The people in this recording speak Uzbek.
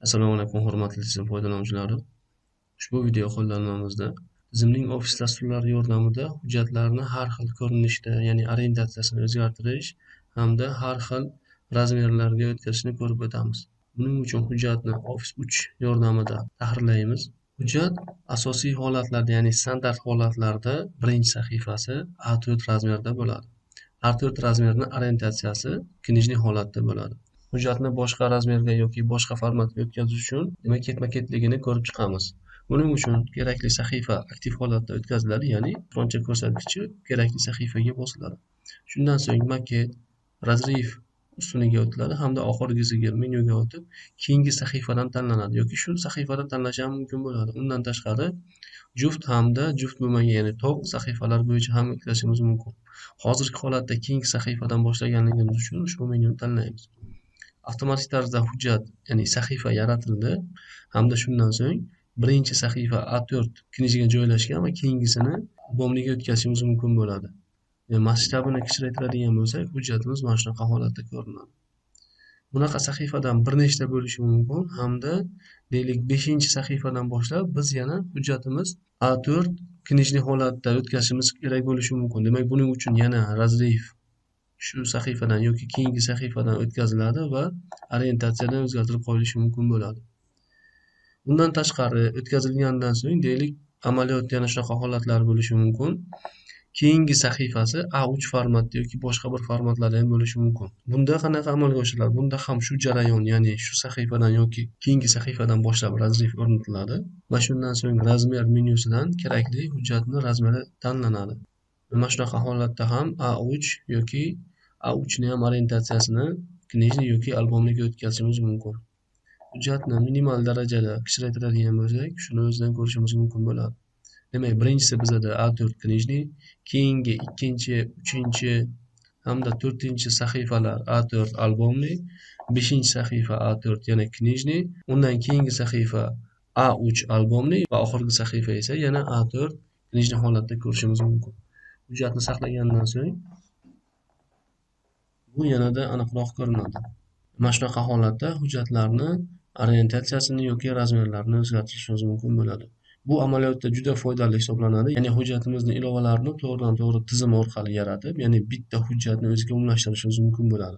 Assalomu alaykum hurmatli tizim foydalanuvchilari. Ushbu video qo'llanmamizda tizimning ofis dasturlari yordamida hujjatlarni har xil ko'rinishda, ya'ni orientatsiyasini o'zgartirish hamda har xil razmerlarga o'tkazishni ko'rib o'tamiz. Buning uchun hujjatni Office 3 yordamida tahrirlaymiz. Hujjat asosiy holatlarda, ya'ni standart holatlarda birinchi sahifasi A4 razmerda bo'ladi. A4 razmerni orientatsiyasi knijniy holatda bo'ladi. Hujjatni boshqa razmerga yoki boshqa formatga o'tkazish uchun demak ketma-ketligini ko'rib chiqamiz. Buning uchun kerakli sahifa aktiv holatda o'tkaziladi, ya'ni ekrancha ko'rsatkichi kerakli sahifaga bosiladi. Shundan so'ng maket, razrif ustuniga o'tiladi hamda oxirgisiga menyuga o'tib, keyingi sahifadan tanlanadi yoki shu sahifadan tanlash ham mumkin bo'ladi. Undan tashqari juft hamda juft bo'lmagan, ya'ni to'q sahifalar bo'yicha ham o'tkazishimiz mumkin. Hozirgi holatda keyingi sahifadan boshlaganligimiz uchun ushbu menyuni tanlaymiz. Avtomatik tarzda hujjat, ya'ni sahifa yaratildi hamda shundan so'ng birinchi sahifa A4 knijga joylashgan va keyingisini albomga o'tkazishimiz mumkin bo'ladi. Masshtabini kichraytiradigan bo'lsak, hujjatimiz mana shunaqa holatda ko'rinadi. Bunaqa sahifadan bir nechta bo'lishi mumkin hamda deylik 5-sahifadan boshlab biz yana hujjatimiz A4 knijniy holatda o'tkazishimiz kerak bo'lishi mumkin. Demak, buning uchun yana razrif shu sahifadan yoki keyingi sahifadan o'tkaziladi va orientatsiyadan o'zgartirib qo'yilishi mumkin bo'ladi. Bundan tashqari o'tkazilgandan so'ng deylik amaliyotda yana shunaqa holatlar bo'lishi mumkin. Keyingi sahifasi A3 formatda yoki boshqa bir formatlarda ham bo'lishi mumkin. Bunda qanaqa amalga oshiriladi? Bunda ham shu jarayon, ya'ni shu sahifadan yoki keyingi sahifadan boshlab razrif o'rnatiladi va shundan so'ng razmer menyusidan kerakli hujjatni razmeri tanlanadi. Mana shunaqa holatda ham A3 yoki A3 ni ham orientatsiyasini knijniy yoki albomga o'tkazishimiz mumkin. Hujjatni minimal darajada kichraytiradigan bo'lsak, shuni o'zidan ko'rishimiz mumkin bo'ladi. Demak, birinchisi bizada A4 knijniy, keyingi 2, 3 hamda 4-sahifalar A4 albomli, 5-sahifa A4 yana knijniy, undan keyingi sahifa A3 albomli va oxirgi sahifa esa yana A4 knijniy holatda ko'rishimiz mumkin. Hujjatni saqlagandan so'ng bu yanada aniqroq ko'rinadi. Mana shunaqa holatda hujjatlarni orientatsiyasini yoki razmerlarini o'zgartirishimiz mumkin bo'ladi. Bu amaliyotda juda foydali hisoblanadi. Ya'ni hujjatimizni ilovalarni to'g'ridan-to'g'ri tizim orqali yaratib, ya'ni bitta hujjatni o'ziga umumlashtirishimiz mumkin bo'ladi.